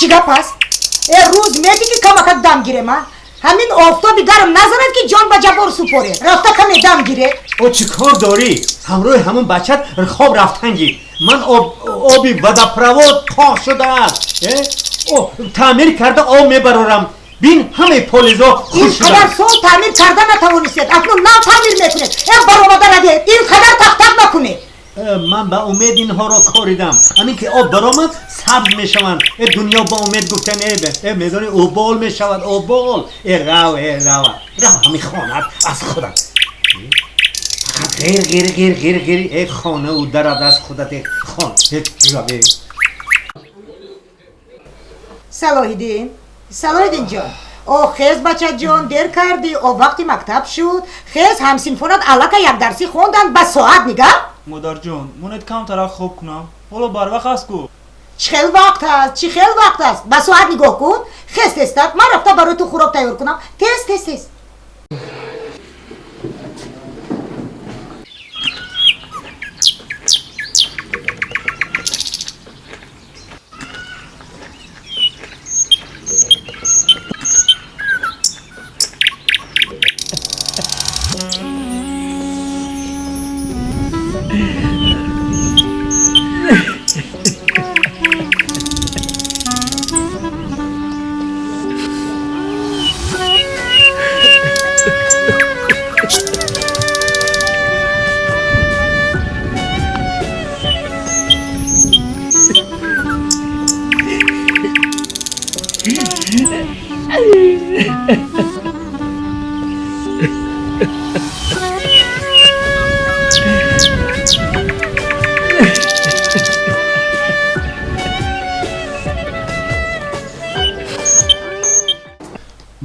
چی گپ است؟ روز میدی که کمک دم گیره من همین آفتابی گرم نزند که جان با جبار سپوره رفته کمی دم گیره او چی کار داری؟ همراه همون بچت خواب رفتنگی من آبی ودپرواد پاک شده است او تعمیر کرده آب میبرارم بین همه پولیزا خوش شدن این قدر سال تعمیر کرده نتوانستید اکنون نو تعمیر میکنید برآمده نده این قدر تک تک نکنید من به امید اینها را کاریدم همین که آب برآمد سبز میشوند دنیا با امید گفتن میدانی اوبال میشود اوبال رو همین خانه از خودم فقط غیر خانه او درد از خودت خانه صلاحیدین جان خیز بچه جان دیر کردی وقتی مکتب شد خیز همسینفونات علاقه یک درسی خوندن با ساعت نگه مادر جان منت کم طرح خوب کنم حالا بر وقت است کو چی خیلی وقت است با ساعت نگاه کن خیز تستت من رفته برای تو خوراک تیار کنم تست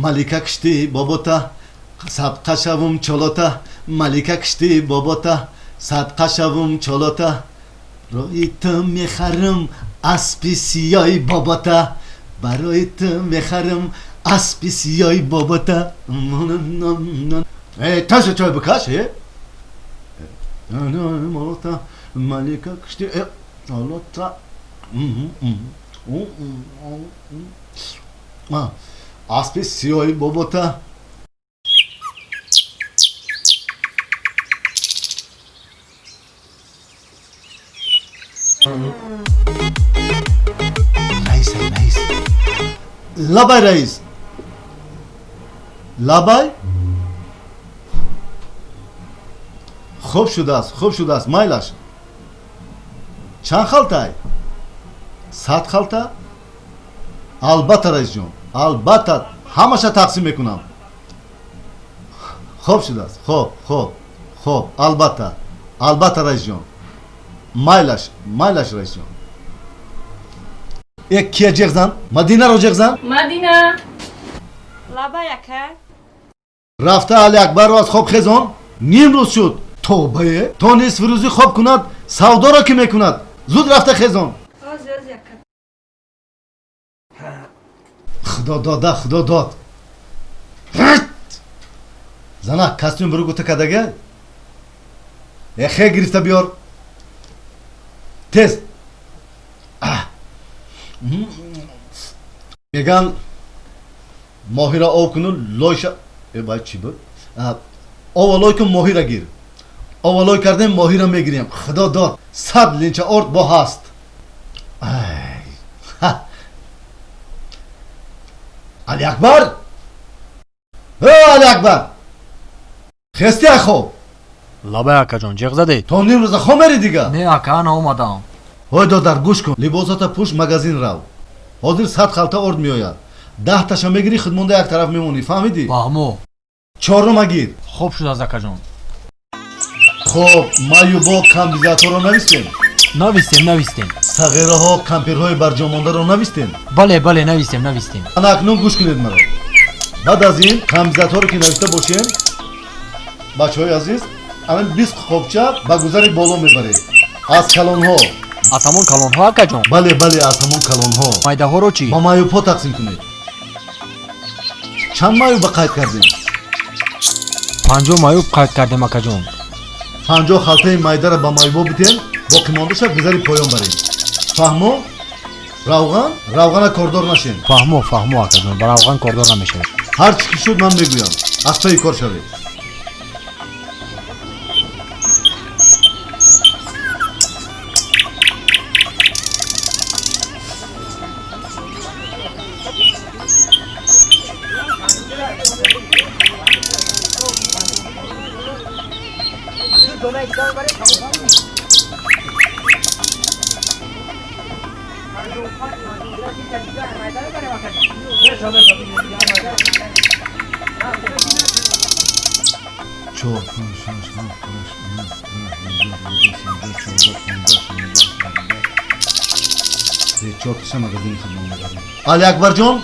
ملیکه کشتی باباتا صدقه شوم چالوتا ملیکه کشتی باباتا صدقه شوم چالوتا برای تو میخرم اسب سیای باباتا برای تو میخرم اسب سیای باباتا تازه چای بکش مالوتا ملیکه کشتی چالوتا اسب سیای باباتا رئیس لبای رئیس لبای خوب شده است مایلش چند خالتای 100 خالتا البته رئیس جون البته همشه تقسیم میکنم خوب شده است خوب البته رئیس جون مایلش رئیس جون یک کیه جغزن مدینه رو جغزن مدینه لبا یکه رفته علی اکبر رو از خواب خزان نیم روز شد توبه تا نصف روزی خواب کند سودا را که میکند زود رفته خزان خدا داد زنه کستیم برو گوته کدگه اخه گرفته بیار تز میگن ماهی را آب کنون لایش باید چی بود؟ آولای کن ماهی را گیر آولای کردن ماهی را میگیریم خدا داد 100 لینچه آرد با هست علی اکبر علی اکبر خستی خوب لابه اکا جان جیغ زدی؟ تو نیم روزه خواه میری دیگه نه اکا انا اومدم های دادر گوش کن لباساتا پوش مگازین رو حاضر 100 خلطه آرد میآید 10 تاشا میگیری خودمونده یک طرف میمونی فهمیدی؟ فهمو چهارم گیر خوب شد از اکا جان خب مایو با کامبیزاتور رو نویستین نویستیم صغیره ها کمپیرهای برجامانده رو نویستین بله نویستیم انا اکنون گوش کنید مرا بعد از این کامبیزاتور رو که نوشته باشین بچه های عزیز الان 20 خوبچه با گذاری بالا میبرید از کلون ها از همون کلون ها اکا جان بله از همون کلون ها مایده ها رو چی؟ با مایو پا تقسیم کنید چند مایو با قید کردیم 50 مایو قید کردیم اکا جان 50 خلطه مایده را با مایو بیتین باقی مانده شد گذاری پایان برید فهمو؟ روغن کردار نشین فهمو اکا جان برای افغان کردار نمیشه هر چی که شد من میگویم از پی کار شوید علی اکبر جان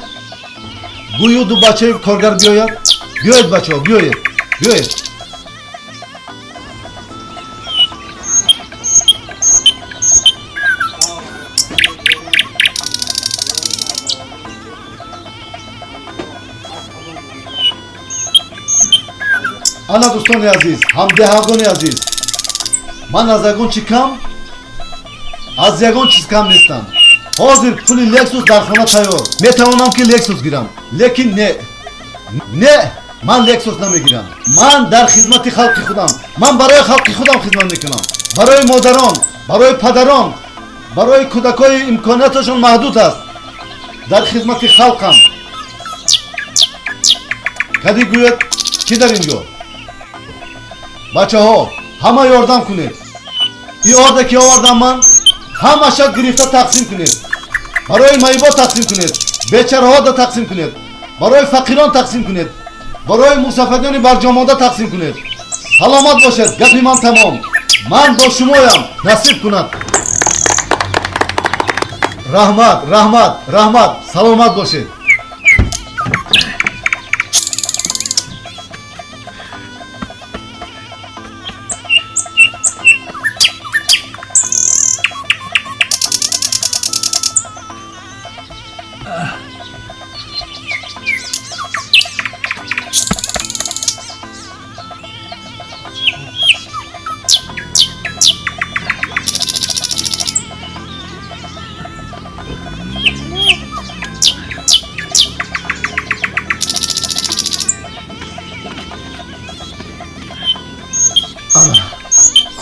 گویو دو بچه کارگر بیاید بچه ها بیاید انا دوستان عزیز همدهگان عزیز من از یگان چی کم از یگان چیز کم نیستم حاضر پولی لکسوس در خانه تیار میتوانم که لکسوس گیرم لیکن نه من لکسوس نمیگیرم من در خدمت خلق خودم من برای خلق خودم خدمت میکنم برای مادران برای پدران برای کودکای امکاناتشون محدود است در خدمت خلقم کدی گوید کی در اینجا بچه ها همه یاردم کنید این آرده که آوردم من همه شد گرفته تقسیم کنید برای مایبا تقسیم کنید بیچاره ها دا تقسیم کنید برای فقیران تقسیم کنید برای مسافران برجامانده تقسیم کنید سلامت باشید گپی من تمام من با شمایم نصیب کند رحمت سلامت باشید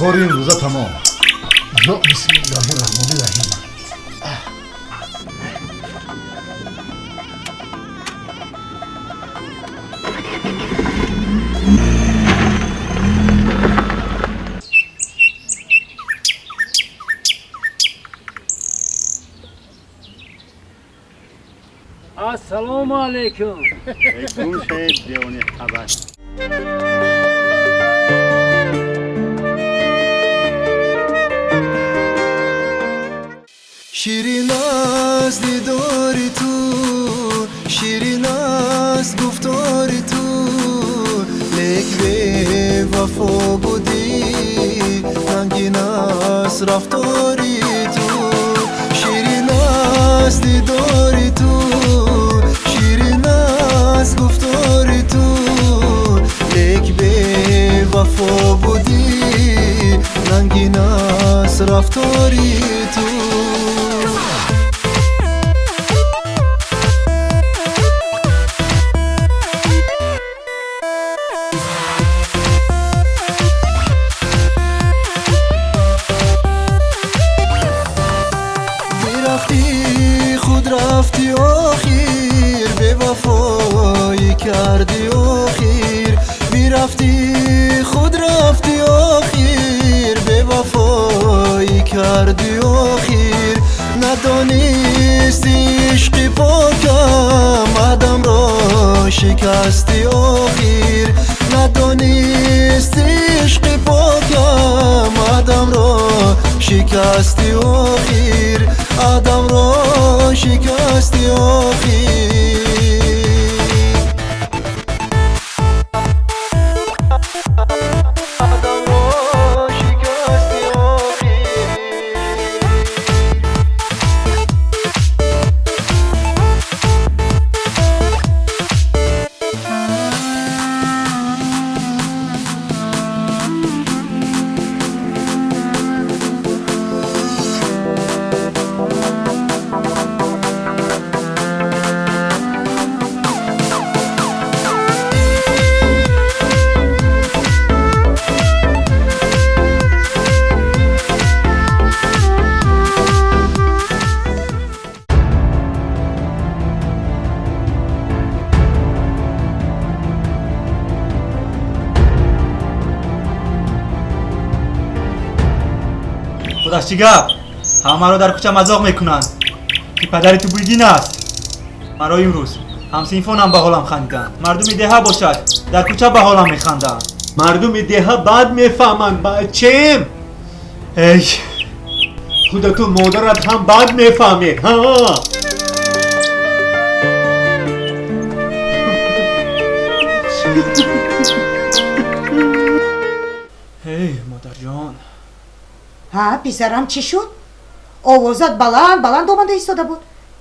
کار این روزه تمام یا بسم الله الرحمن الرحیم السلام علیکم گوش دیوانی خبر شیرین است دیداری تو شیرین است گفتاری تو لیک به وفا بودی رنگین است رفتاری تو شیرین است دیداری تو شیرین است گفتاری تو لیک به وفا بودی رنگین است رفتاری تو رفتی خود رفتی آخیر به وفایی کردی آخیر میرفتی خود رفتی آخیر به وفایی کردی آخیر ندانستی عشق پاکم آدم را شکستی آخیر ندانستی عشق پاکم آدم را شکستی آخیر آدم را شکستی آخیر آدم را شکستی آخیر خودش چیگه؟ همه رو در کوچه مذاق میکنند که پدری تو بویگین است. مرا امروز همسینفونم به حالم خندیدند. مردم دهه باشد در کوچه به حالم میخندند. مردم دهه بعد میفهمند بچم ای خودتو مادرت هم بعد میفهمی ها ای مادر جان ها پسرم چی شد؟ آوازت بلند آمده ایستاده بود.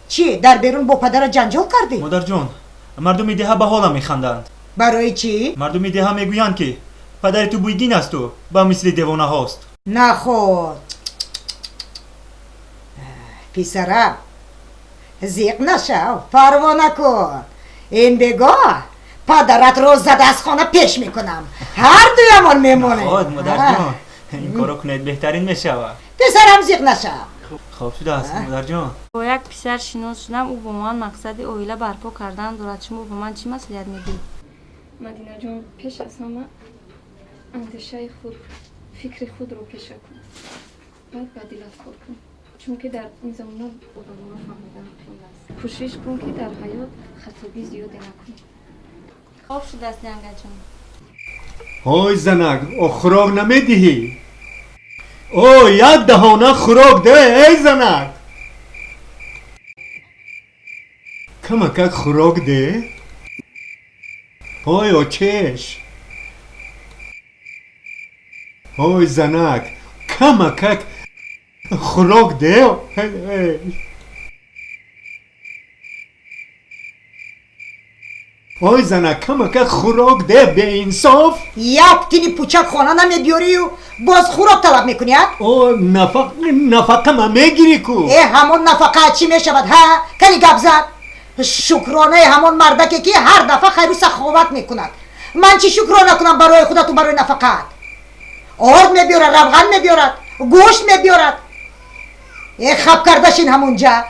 چی در بیرون با پدر جنجال کردی؟ مادر جان مردم دهه به حالم میخندند. برای چی؟ مردم دهه میگویند که پدری تو بویگین است و با مثل دیوانه هاست. نه خود پسرم زیق نشو پروا نکن این بگاه پدرت رو زده از خانه پیش میکنم هر دویمان میمونه. خود مادر جان این کارو کنید بهترین میشود. پسرم زیق نشو. خوب شده است مادر جان. با یک پسر شناس شدم او با من مقصد اویله برپا کردن دارد. شما با من چی مسئولیت میدید؟ مدینه جان پیش از همه اندیشه خود فکر خود رو پیشه کن بعد با دلت کار کن چون که در این زمانه بودنها فهمیدن خیلی است کوشش کن که در حیات خطابی زیاده نکن. خوب شده است جنگه جان. اوی زنک او خوراک نمیدهی او یک دهانه خوراک ده ای زنک کمکک خوراک ده اوی او چش اوی زنک کمکک خوراک ده اوی زنک کمکک خوراک ده به انصاف یک تینی پوچک خانه نمیبیاری و باز خوراک طلب میکنی ها؟ او نفقه ما میگیری کو همون نفقه چی میشود ها؟ کنی گپ زد شکرانه همون مردکی که هر دفعه خیر و سخاوت میکند. من چی شکرانه کنم برای خودت و برای نفقت؟ آرد میبیارد روغن میبیارد گوشت میبیارد خب کردشین همونجا.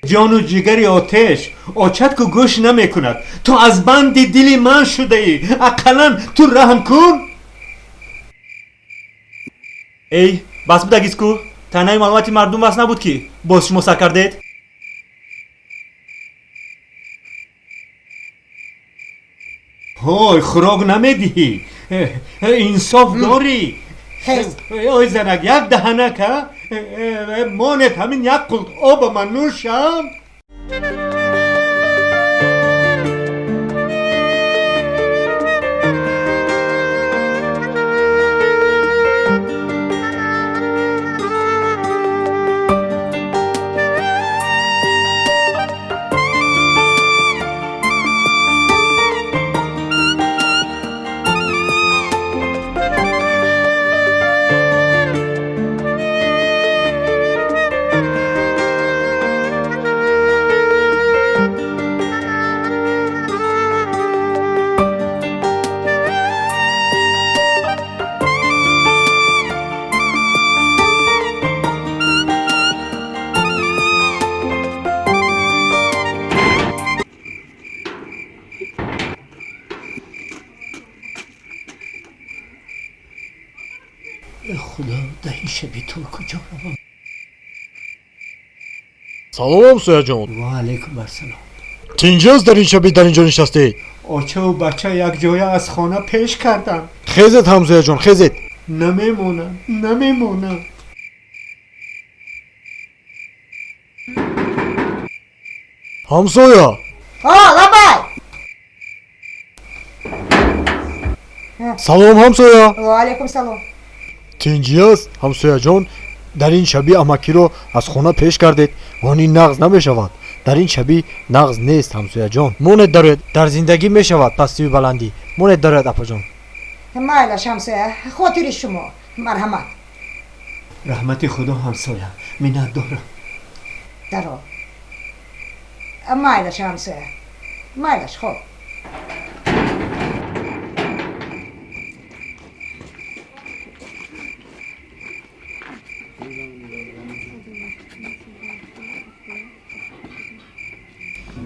جان و جگری آتش آچت که گوش نمی کند. تو از بند دلی من شده ای اقلا تو رحم کن. ای بس بود اگیسکو تنهای معلوماتی مردم بس نبود که باز شما سر کردید. های خوراک نمیدهی انصاف داری. خیز اوی زنک یک دهنه که مانت همین یک قلط آب من نوشم. خدا در این شبی تو کجا روم؟ سلام همسایه جان. و علیکم السلام. چه اینجاست در این شبی در اینجا نشسته؟ آچه و بچه یک جای از خانه پیش کردم. خیزت همسایه جان خیزت. نمیمونم. همسایه لبای سلام همسایه. و علیکم سلام. چه اینجاست همسایه جان در این شبی امکی رو از خانه پیش کردید و این نغز نمیشود. در این شبی نغز نیست همسایه جان. مونت دارد در زندگی میشود پستی و بلندی. مونت دارد اپا جان. مایلا شمسه خاطر شما مرحمت. رحمت خدا همسایه منت دارم. درو مایلا شمسه مایلش خوب.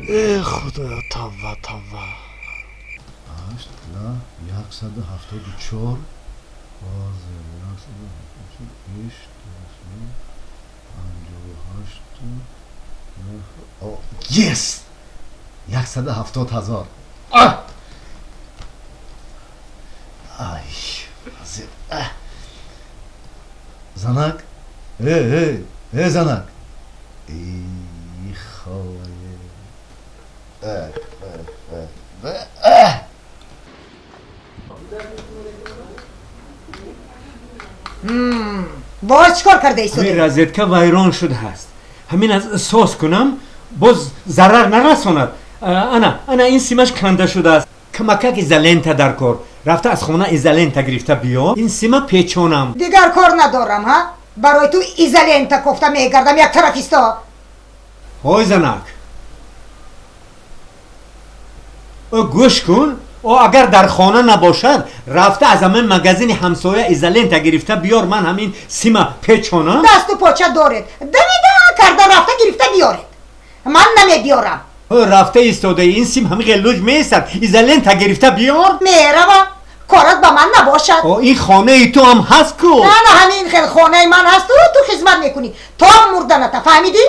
ای خدا توبه. 174 Yes! 170,000. Ay, Zanak. Hey Zanak. İyi havayı. باز چیکار کرده همین ایستاده؟ رازیتکا ویران شده هست. همین از احساس کنم باز ضرر نرساند. انا این سیمش کنده شده است. کمکک ایزالنتا در کار. رفته از خونه ایزالنتا گرفته بیا. این سیما پیچونم. دیگر کار ندارم ها. برای تو ایزالنتا کوفته میگردم یک طرف ایستا. های زنک. گوش کن. او اگر در خانه نباشد رفته از همین مگزین همسایه ایزالنتا گرفته بیار من همین سیما پیچونم. دست و پاچه دارد. دویده کرده رفته گرفته بیارد. من نمیبیارم. رفته ایستاده این سیم همین قلوج میستد. ایزالنتا گرفته بیار. میروم. کارت با من نباشد. این خانه ای تو هم هست کو. نه همین خیلی خانه من هست تو خدمت میکنی. تو هم مردنتا فهمیدی؟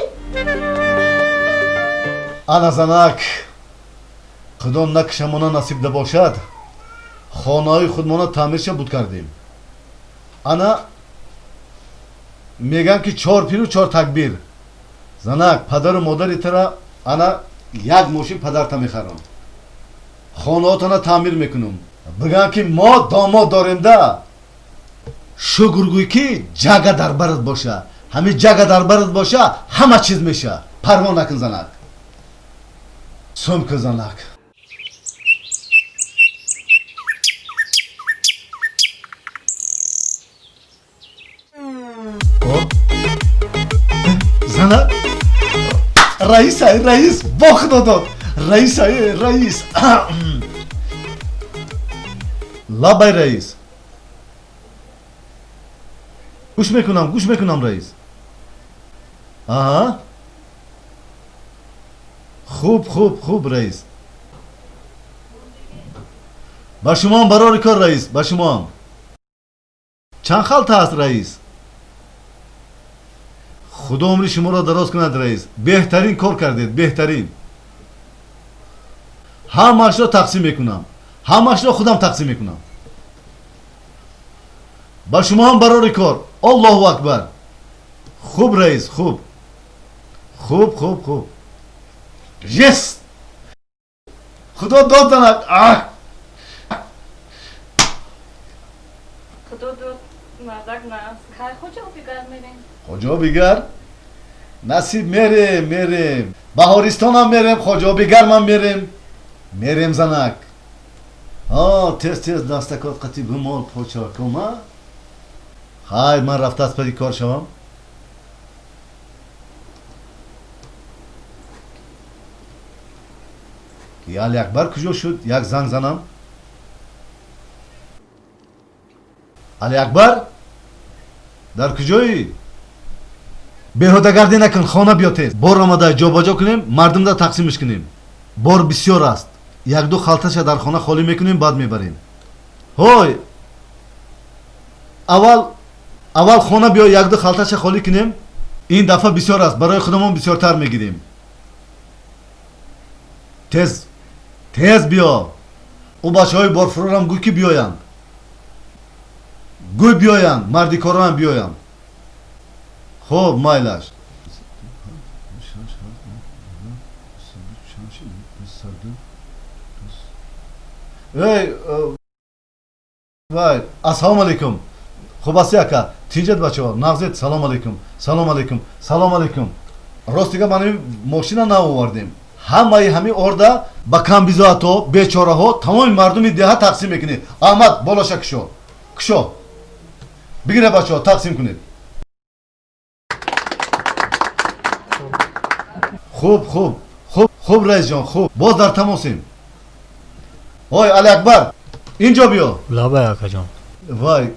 Ana Zanak. خدا نکشمانا نصیب باشد خانه‌های خودمانا تعمیرش بود کردیم. انا میگن که 4 پیر و 4 تکبیر. زنک پدر و مادر ترا انا یک ماشین پدرت میخرم. خانه‌هاتنا تعمیر میکنم. بگن که ما داماد داریم ده. شکرگوی که جگه در برت باشه. همین جگه در برت باشه همه چیز میشه. پروا نکن زنک. سوم که زنک. زنک رئیس با خدا داد رئیس لابای رئیس گوش میکنم رئیس. آها خوب رئیس. با شما هم برای کار رئیس. با شما هم چند خالته هست رئیس. خدا عمری شما را دراز کند رئیس. بهترین کار کردید. بهترین. همش را تقسیم میکنم. همش را خودم تقسیم میکنم. با شما هم برای کار. الله اکبر. خوب رئیس. خوب یس. خدا داد زند. خدا داد مردک نه. کجا بگر میرین؟ کجا بگر؟ نصیب میریم. بهارستان هم میریم. کجا بگر من میریم زنک. تیز دستکات قطی بمال پاچا کما. خیر من رفته از پدی کار شوم. که علی اکبر کجا شد؟ یک زنگ زنم. علی اکبر در کجایی؟ بیهودگردی نکن. خانه بیا تیز. بار آمده جا با جا کنیم. مردم را تقسیمش کنیم. بار بسیار است. یک دو خالتش در خانه خالی میکنیم بعد میبریم. اول аввал хона биё якду халташа холӣ кунем. Ин дафъа бисёр аст, барои худамон бисёртар мегирем. Тез биё. У бачаҳои борфурӯрам гӯй ки биёянд. Гӯй биёянд, марди короам биёянд. Хуб, майлаш. Эй, вай, ассалому алейкум. Хуб аст яка, тинҷед бачаҳо, нағзед, салом алейкум. Салом алейкум. Салом алейкум. Ростига ман мошина навовардем. Ҳамаи ҳамин орда ба камбизоато, бечораҳо, тамоми мардуми деҳа тақсим мекунед. Аҳмад, болоша кушо. Кушо. Бигире бачаҳо, тақсим кунед. Хуб раис ҷон, хуб. Боз дар тамосем. Ой, Али Акбар, инҷо биё. лабай акаҷон. Вай,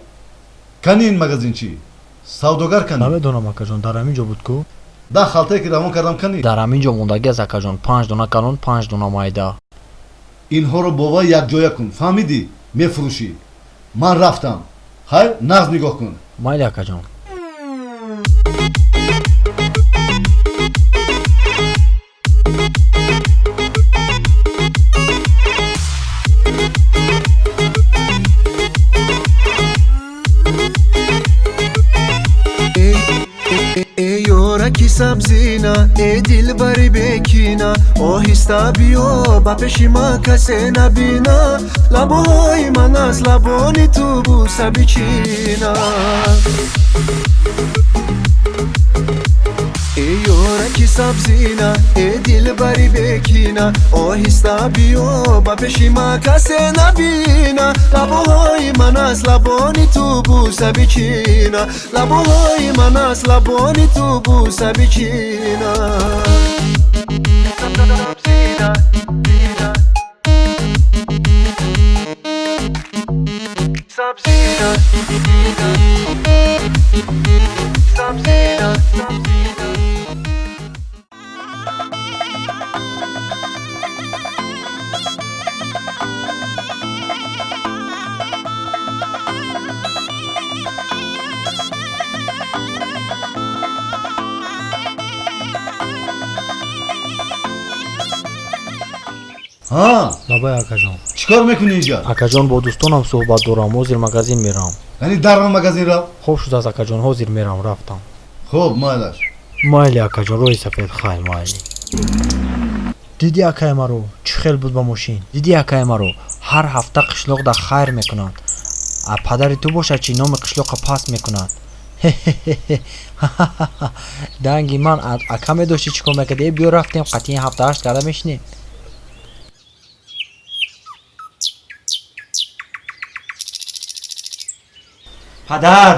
кани ин магазин чӣ? Савдогар кани? намедонам акаҷон, дар ҳамин ҷо буд ку? Да халтае ки равон кардам кани? дар ҳамин ҷо мондагӣ аст акаҷон. 5 дона калон, 5 дона майда. Инҳоро бо вай якҷоя кун, фаҳмидӣ? Мефурӯшӣ. Ман рафтам. Ҳай, нағз нигоҳ кун. майли акаҷон. یورکی سبزینا ای دلبری بکینا آهسته بیا با پیش ما کسی نبینا لبهای من از لبانی تو بوسه بچینا ای یورکی سبزینا ای دلبری بکینا آهسته بیا با پیش ما کسی نبینا لبهای من از لبانی تو بوسه بچینا لبهای من از لبانی تو بوسه بچینا سبزینا سبزینا лабай акаҷон. Чикор мекунӣ инҷа? акаҷон, бо дӯстонам суҳбат дорам. ҳозир магазин мерам. Яъни дар магазин рав? хуб шудааст акаҷон, ҳозир мерам, рафтам. Хуб, майлаш. майли акаҷон, роҳи сафед хай майли. дидӣ акаи маро чӣ хел буд ба мошин? дидӣ акаи маро ҳар ҳафта қишлоқда хайр мекунад. падари ту бошад чи номи қишлоқа паст мекунад. данги ман ака медошти чӣ кор мекард? биё рафтем қатъи 7-8 карда мешинем. падар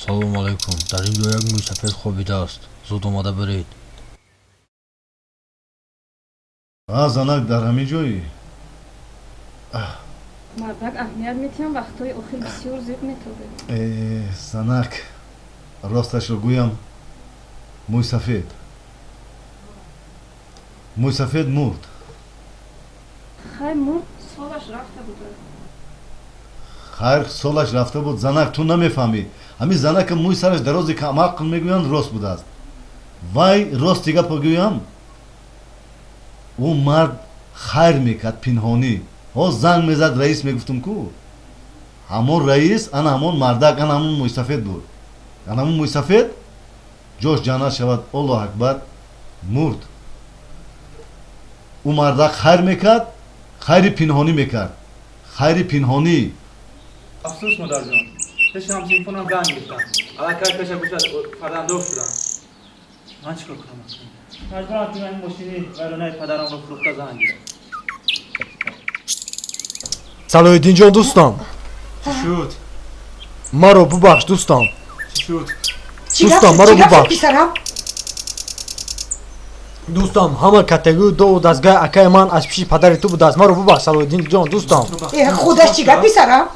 салом алейкум. дар ин ҷо як мӯй сафед хобидааст. зуд омада биред. занак дар ҳамин ҷои? мардак аҳамият метиҳам вақтҳои охир бисёр зуд метобед. занак, росташро гӯям, мӯй сафед мурд. хай мурд, солаш рафта буд. хайр солаш рафта буд. занак, ту намефаҳмӣ. ҳамин занака мӯй сараш дарози камақл мегӯянд рост будааст. вай рости гапо гӯям, ӯ мард хайр мекард пинҳонӣ. занг мезад, раис мегуфтум ку. ҳамон раис ана ҳамон мардак, ана ҳамон мӯйсафед буд. ана ҳамон мӯйсафед ҷош ҷаннат шавад, аллоҳ акбар, мурд. ӯ мардак хайр мекард, хайри пинҳонӣ мекард. хайри пинҳонӣ. афсӯс модарҷон, пеши ҳамсинфонам ганг гирифтам. аллакай пеша гӯшад фардандор шудам. ман чӣ кор кунам? маҷбурам ки ман машини вайронаи падарамро фурӯхта занг гирам. салоҳиддин ҷон дӯстам, چی شد؟ маро бубахш дӯстам. چی شد؟ Дӯстам, маро چی گپ бубахш. پسرم؟ дӯстам, ҳама каттагию доу дастгоҳи акаи ман аз пиши падари ту будааст. маро бубахш салоҳиддин ҷон дӯстам. خودش چی گپ پسرم؟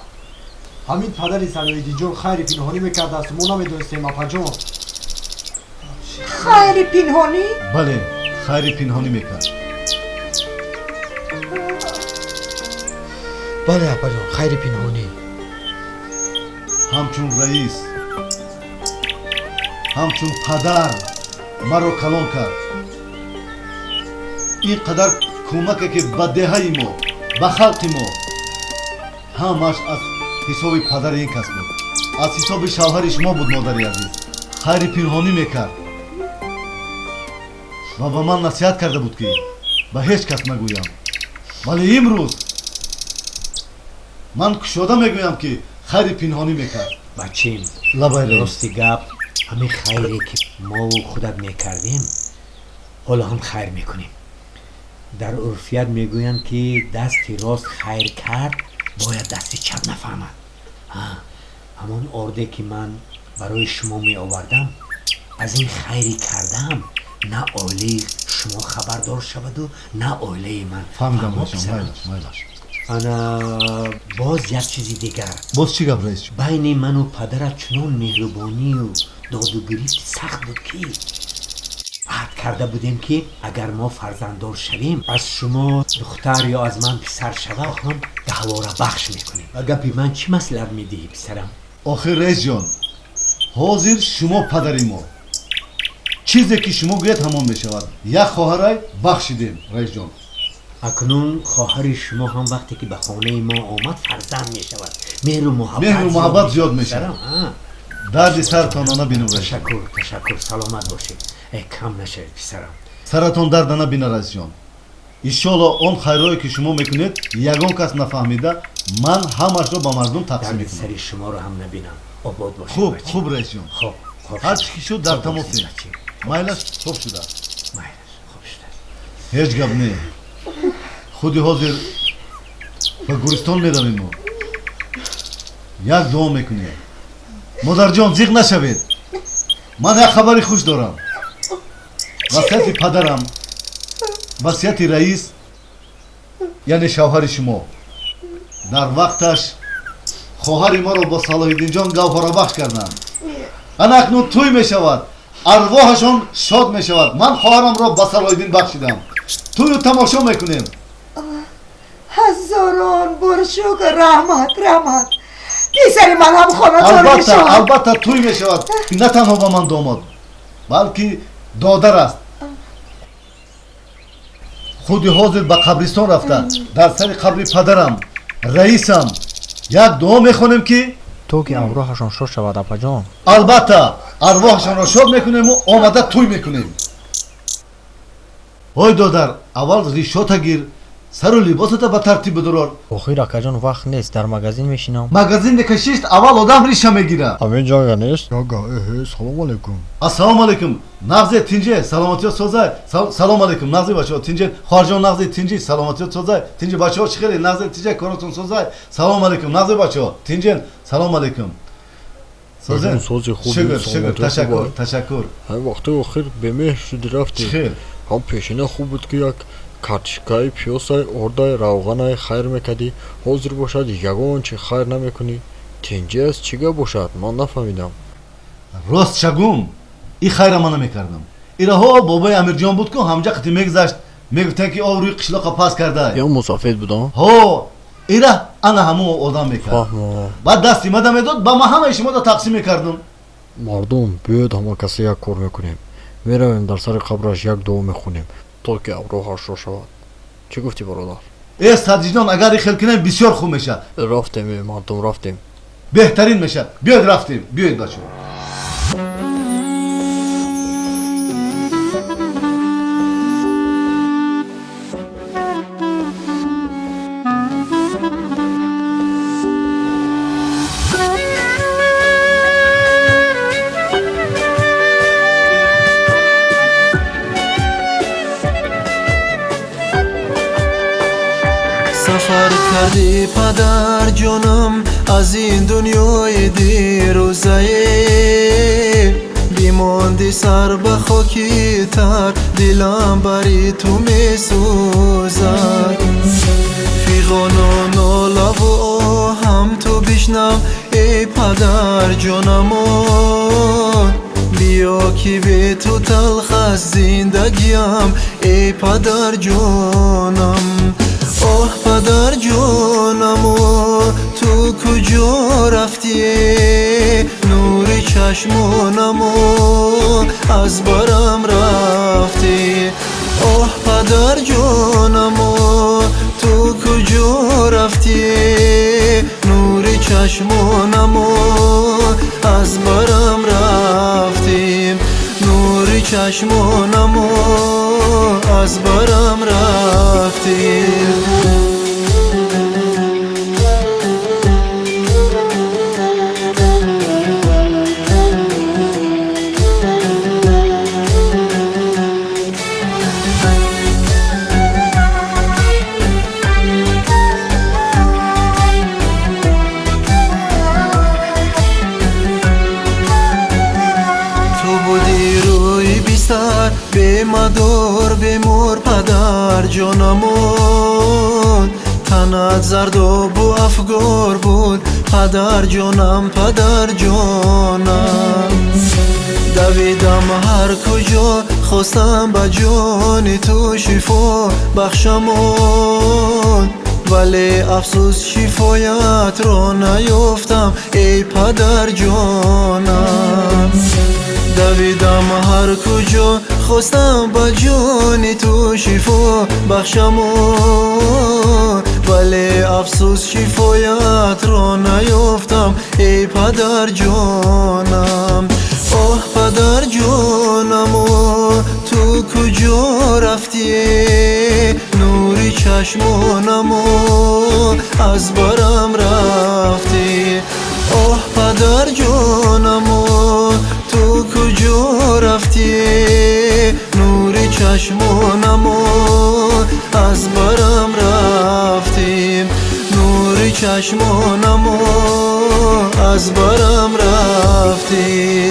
ҳамин падари салоҳиддин ҷон хайри пинҳонӣ мекардааст. мо намедонистем апаҷон. خیر پنهانی؟ бале хайри пинҳонӣ мекард. бале апаҷон, хайри пинҳонӣ. ҳамчун раис ҳамчун падар маро калон кард. ин қадар кӯмаке ки ба деҳаи мо ба халқи мо ҳамаш аз ҳисоби падари ин кас буд, аз ҳисоби шавҳари шумо буд. модари азиз хайри пинҳонӣ мекард ва ба ман насиҳат карда буд ки ба ҳеҷ кас нагӯям. вале имрӯз ман кушода мегӯям ки хайри пинҳонӣ мекард. бачем лабай раис. рости гап ҳамин хайре ки мову худат мекардем ҳоло ҳам хайр мекунем. дар урфият мегӯянд ки дасти рост хайр кард бояд дасти чап нафаҳмад. ҳамон орде ки ман барои шумо меовардам, аз ин хайри кардам на оилаи шумо хабардор шаваду на оилаи ман. фаҳмидам Фаҳмо, раисҷон. писарам? майлаш. ана боз як чизи дигар. боз чӣ гап раисҷон? байни ману падарат чунон меҳрубонию доду гирифти сахт буд ки аҳд карда будем ки агар мо фарзанддор шавем, аз шумо духтар ё аз ман писар шава ҳам даҳвора бахш мекунем. гапи ман чӣ маслиҳат медиҳӣ писарам? охир раисҷон, ҳозир шумо падари мо, чизе ки шумо гӯед ҳамон мешавад. як хоҳарай бахшидем раисҷон. акнун хоҳари шумо ҳам вақте ки ба хонаи мо омад фарзанд мешавад. меҳру муҳаббат зиёд мешавад. дарди сартон набинем раисҷон. ташаккур, саломат бошед. кам нашавед писарам. саратон дарда набина раисҷон. иншоалло он хайрое ки шумо мекунед ягон кас нафаҳмида ман ҳамашро ба мардум тақсим дарди мекунам. сари шуморо ҳам набинам. обод бошед. хуб бачем. хуб раисҷон. хуб ҳар чӣ ки шуд дар тамосем. бачем. майлаш хуб шудааст. майлаш хуб шудааст. ҳеҷ гап не. худи ҳозир ба гӯристон меравем. мо як дуо мекунем. модарҷон зиқ нашавед. ман як хабари хуш дорам. васияти падарам, васияти раис, яъне шавҳари шумо дар вақташ хоҳари моро бо салоҳиддинҷон гавҳарабахш карданд. ана акнун тӯй мешавад, арвоҳашон шод мешавад. ман хоҳарамро ба салоҳиддин бахшидам. тӯю тамошо мекунем. هزاران بار شکر. رحمت رحمت پسر من هم خانه‌دار میشود. албатта тӯй мешавад. на танҳо ба ман домод, балки додар аст. худи ҳозир ба қабристон рафта дар сари қабри падарам раисам як дуо мехонем ки то ки авроҳашон шод шавад апаҷон. албатта арвоҳашонро шод мекунему, омада тӯй мекунем. ой додар, аввал ришота гир, сару либосата ба тартиб бидорор. охир акаҷон вақт нест, дар магазин мешинам. магазин мекашист, аввал одам риша мегира. ҳамин ҷойга нест? ага, салом алайкум. ассалому алайкум. нағзе тинҷе, саломатиёт созай. салом алайкум нағзи бачаҳо, тинҷе. хоҳарҷон нағзи тинҷи, саломатиёт созай. тинҷе бачаҳо чӣ хеле? нағзе тинҷе, коротон созай. салом алайкум нағзи бачаҳо, тинҷен. салом алайкум. созен. шукр, ташаккур. ҳай вақти охир бемеҳр шуди рафтӣ. чӣ хел? ҳам пешина хуб буд ки як картишкаи пиёсаи ордаи равғанай хайр мекардӣ. ҳозир бошад ягон чи хайр намекунӣ. тинҷи аст чӣ гап бошад? ман нафаҳмидам. рост шагум, и хайра ман намекардам. ираҳо бобои амирҷон буд ку ҳамҷа қити мегузашт, мегуфтанд ки об рӯи қишлоқа пас кардай. ё мусафед будам? ҳо ира ана ҳамон одам мекард. фаҳмо. баъд дасти мада медод, ба ма ҳамаи шумо да тақсим мекардум. мардум биёед ҳама касе як кор мекунем. меравем дар сари қабраш як дуо мехонем то ки авроҳаш шод шавад. чӣ гуфтӣ бародар? саҷиҷон, агар и хел кунем бисёр хуб мешад. рафтем мардум, рафтем. беҳтарин мешад. биёед рафтем. биёед бачаҳо. سفر کردی پدر جانم از این دنیای دیروزه بیماندی سر به خاکی تر دلم بری تو می سوزد فیغان و ناله و آهم تو بشنم ای پدر جانم بیا که به تو تلخ از زندگیم ای پدر جانم آه پدر جانم تو کجا رفتی نور چشمانم از برم رفتی آه پدر جانم تو کجا رفتی نور چشمانم از برم رفتی نور چشمانم از برم رفتی به مدار بمور پدر جانمون تنت زرد و بو افگار بود پدر جانم پدر جانم دویدم هر کجا خواستم به جان تو شفا بخشمون ولی افسوس شفایت را نیافتم ای پدر جانم دویدم هر کجا خواستم با جان تو شفا بخشمون ولی افسوس شفایت را نیافتم ای پدر جانم آه پدر جانم تو کجا رفتی نور چشمانم از برم رفتی آه پدر جانم تو کجا رفتی نور چشمانم از برم رفتی نور چشمانم از برم رفتی